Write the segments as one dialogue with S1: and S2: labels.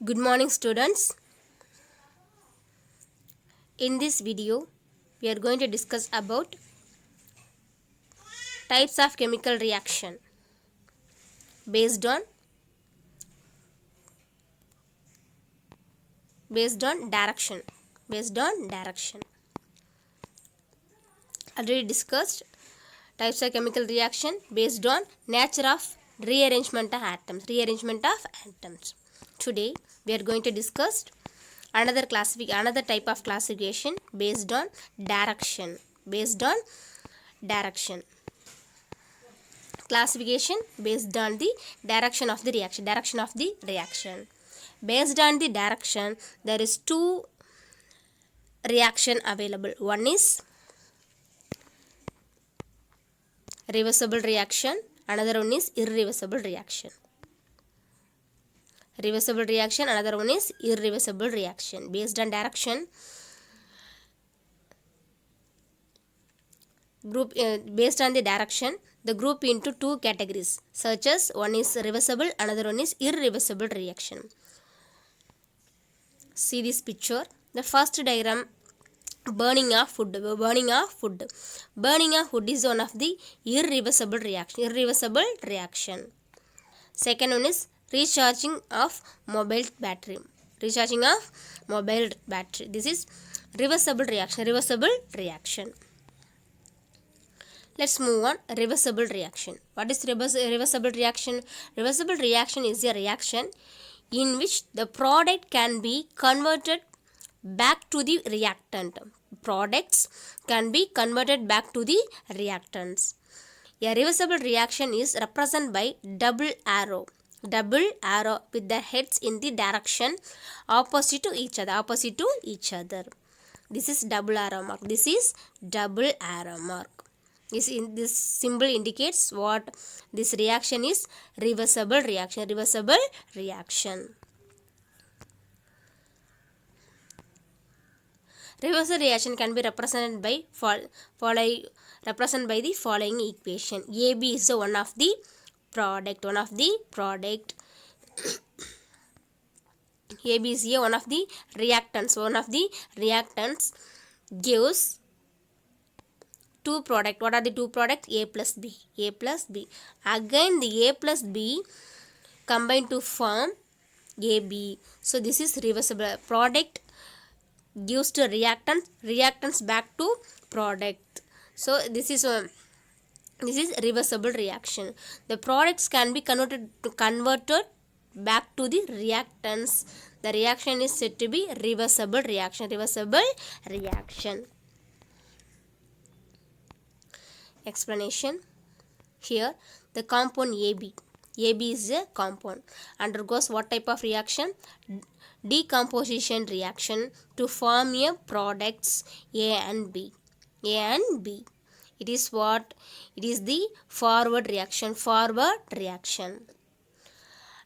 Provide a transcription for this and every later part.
S1: Good morning, students. In this video, we are going to discuss about types of chemical reaction based on direction. Based on direction. Already discussed types of chemical reaction based on nature of rearrangement of atoms. Today, we are going to discuss another type of classification based on direction. Classification based on the direction of the reaction. Based on the direction, there is two reaction available. One is reversible reaction, another one is irreversible reaction. Reversible reaction, another one is irreversible reaction. Based on direction, based on the direction, the group into two categories, such as one is reversible, another one is irreversible reaction. See this picture. The first diagram, burning of food. Burning of food is one of the irreversible reaction. Second one is recharging of mobile battery. This is reversible reaction. Let's move on. Reversible reaction. What is reversible reaction? Reversible reaction is a reaction in which the product can be converted back to the reactant. Products can be converted back to the reactants. A reversible reaction is represented by double arrow with the heads in the direction opposite to each other. This is double arrow mark. This symbol indicates what this reaction is. Reversible reaction. Reversible reaction can be represented by the following equation. AB is one of the product. AB is one of the reactants. Gives two product. What are the two products? A plus B. Again, the A plus B combine to form AB. So this is reversible. Product gives to reactants back to product. So this is reversible reaction. The products can be converted back to the reactants. The reaction is said to be reversible reaction. Explanation. Here the compound AB is a compound, undergoes what type of reaction? Decomposition reaction to form a products A and B. It is the forward reaction.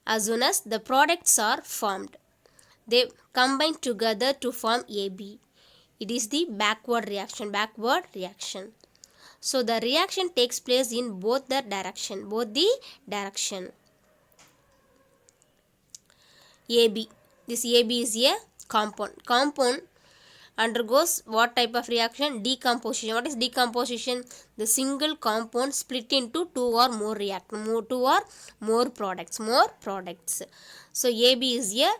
S1: As soon as the products are formed, they combine together to form AB. It is the backward reaction. So the reaction takes place in both the direction. AB. This AB is a compound. Compound undergoes what type of reaction? Decomposition. What is decomposition? The single compound split into two or more products. So AB is A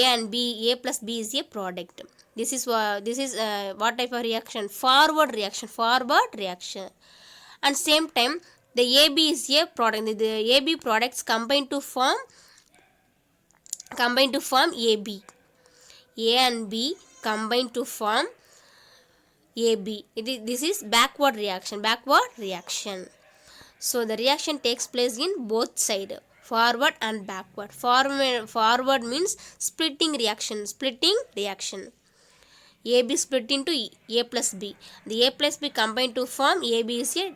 S1: and B. A plus B is a product. This is what type of reaction? Forward reaction. And same time, the AB is a product. The AB products combine to form AB. A and B combine to form AB. This is backward reaction. So the reaction takes place in both sides, forward and backward. Forward means splitting reaction. AB split into A plus B. The A plus B combine to form AB is a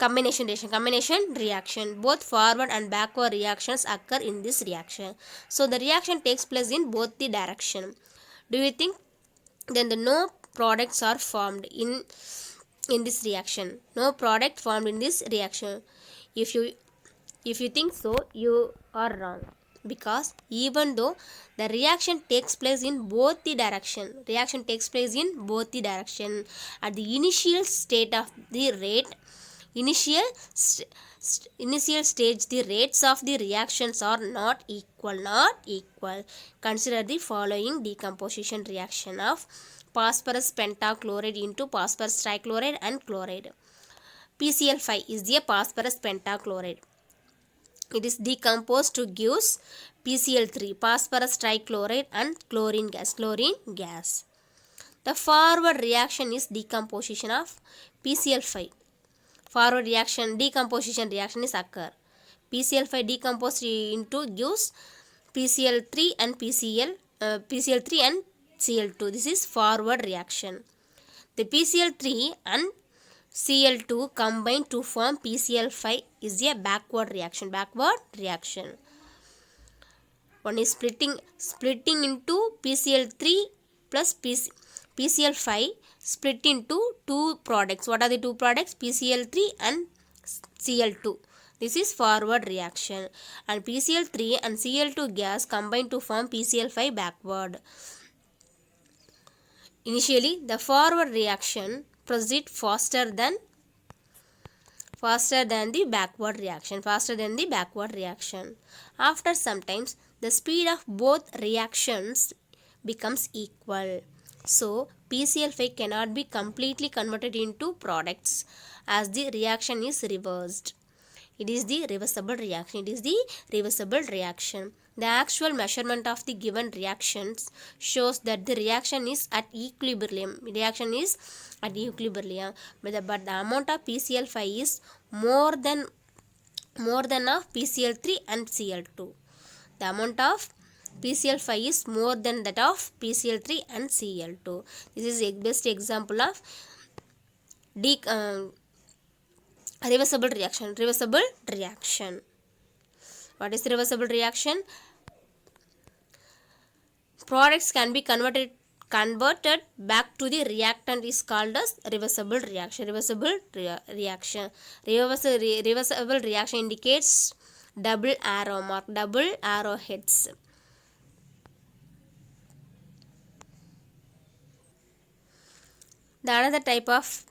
S1: combination reaction. Both forward and backward reactions occur in this reaction. So the reaction takes place in both the direction. Do you think then no products are formed in this reaction? No product formed in this reaction. If you think so, you are wrong. because even though the reaction takes place in both the direction, at the initial state of the rate, initial initial stage, the rates of the reactions are not equal. Consider the following decomposition reaction of phosphorus pentachloride into phosphorus trichloride and chloride. PCl5 is the phosphorus pentachloride. It is decomposed to gives PCl3, phosphorus trichloride, and chlorine gas. The forward reaction is decomposition of PCl5. Forward reaction, decomposition reaction is occur. PCl5 decomposed into gives PCl3 and PCl3 and Cl2. This is forward reaction. The PCl3 and Cl2 combine to form PCl5 is a backward reaction. One is splitting into PCl3 plus PCl5 split into two products. What are the two products? PCl3 and Cl2. This is forward reaction. And PCl3 and Cl2 gas combine to form PCl5 backward. Initially, the forward reaction proceeds faster than the backward reaction. After some times, the speed of both reactions becomes equal. So, PCl5 cannot be completely converted into products as the reaction is reversed. It is the reversible reaction. The actual measurement of the given reactions shows that the reaction is at equilibrium. But the amount of PCl5 is more than of PCl3 and Cl2. The amount of PCl5 is more than that of PCl3 and Cl2. This is the best example of reversible reaction. What is reversible reaction? Products can be converted back to the reactant is called as reversible reaction. Reversible reaction indicates double arrow mark, double arrowheads. The another type of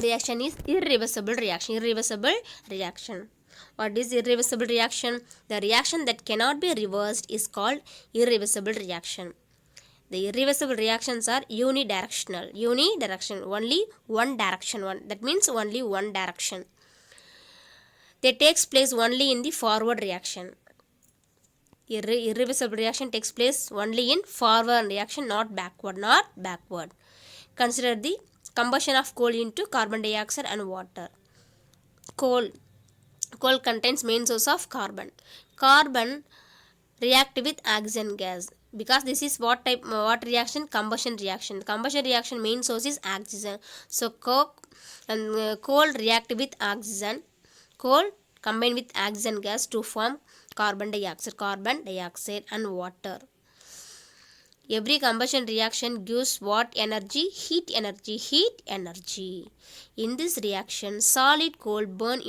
S1: reaction is irreversible reaction. What is irreversible reaction? The reaction that cannot be reversed is called irreversible reaction. The irreversible reactions are unidirectional, only one direction. That means only one direction. They takes place only in the forward reaction. Irreversible reaction takes place only in forward reaction, not backward. Consider the combustion of coal into carbon dioxide and water. Coal contains main source of carbon. Carbon react with oxygen gas, because this is what reaction? Combustion reaction. Combustion reaction main source is oxygen. So coal react with oxygen. Coal combine with oxygen gas to form carbon dioxide and water. Every combustion reaction gives what energy? Heat energy. In this reaction, solid coal burn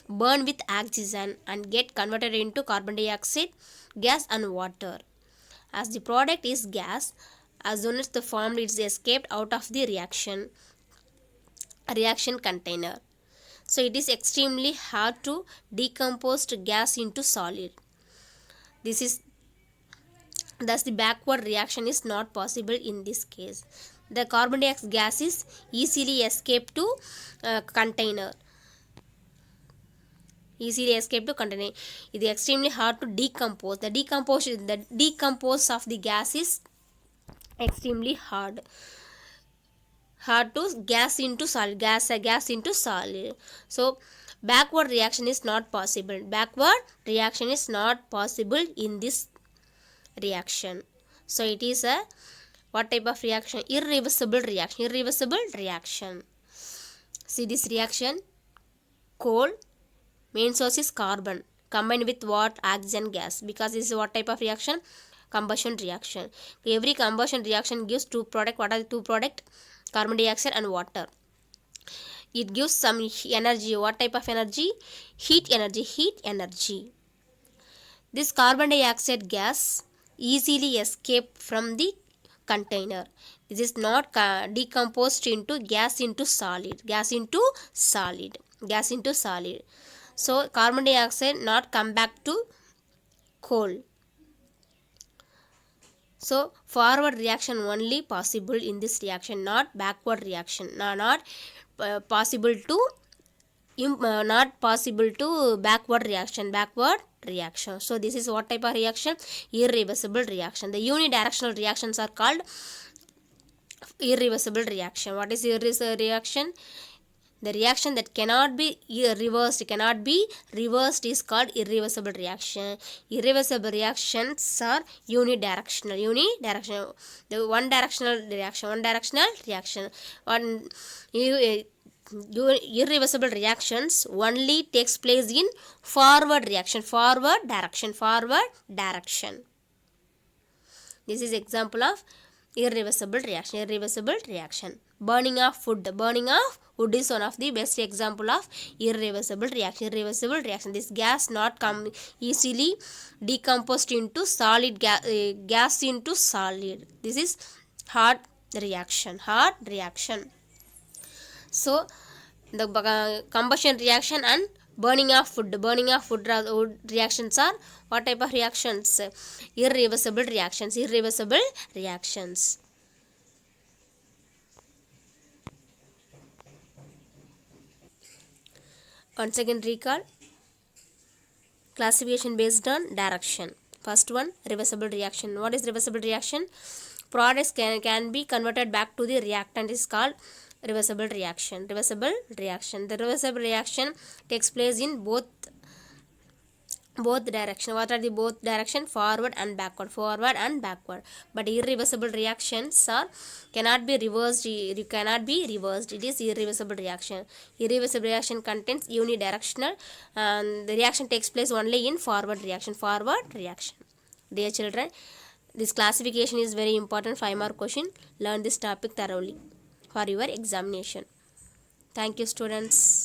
S1: with oxygen and get converted into carbon dioxide gas and water. As the product is gas, as soon as the formed it is escaped out of the reaction container. So it is extremely hard to decompose gas into solid. Thus the backward reaction is not possible in this case. The carbon dioxide gas is easily escaped to container. It is extremely hard to decompose. The decompose of the gas is extremely hard to gas into solid. So backward reaction is not possible. In this reaction. So it is a what type of reaction? Irreversible reaction. See this reaction. Coal, main source is carbon, combined with what? Oxygen gas, because this is what type of reaction? Combustion reaction. Every combustion reaction gives two products. What are the two products? Carbon dioxide and water. It gives some energy. What type of energy? Heat energy. This carbon dioxide gas easily escape from the container. This is not decomposed into gas into solid. So carbon dioxide not come back to coal. So forward reaction only possible in this reaction, not backward reaction. Not possible to backward reaction. So this is what type of reaction? Irreversible reaction. The unidirectional reactions are called irreversible reaction. What is irreversible reaction? The reaction that cannot be reversed is called irreversible reaction. Irreversible reactions are unidirectional. The one directional reaction. Irreversible reactions only takes place in forward direction. This is example of irreversible reaction. Burning of wood is one of the best example of irreversible reaction. This gas not come easily decomposed into gas into solid. This is hard reaction. So the combustion reaction and burning of wood reactions are what type of reactions? Irreversible reactions. Once again recall classification based on direction. First one, reversible reaction. What is reversible reaction? Products can be converted back to the reactant is called reversible reaction. The reversible reaction takes place in both direction. What are the both direction? Forward and backward. But irreversible reactions cannot be reversed. It is irreversible reaction. Irreversible reaction contains unidirectional, and the reaction takes place only in forward reaction. Dear children, this classification is very important. 5-mark question. Learn this topic thoroughly for your examination. Thank you, students.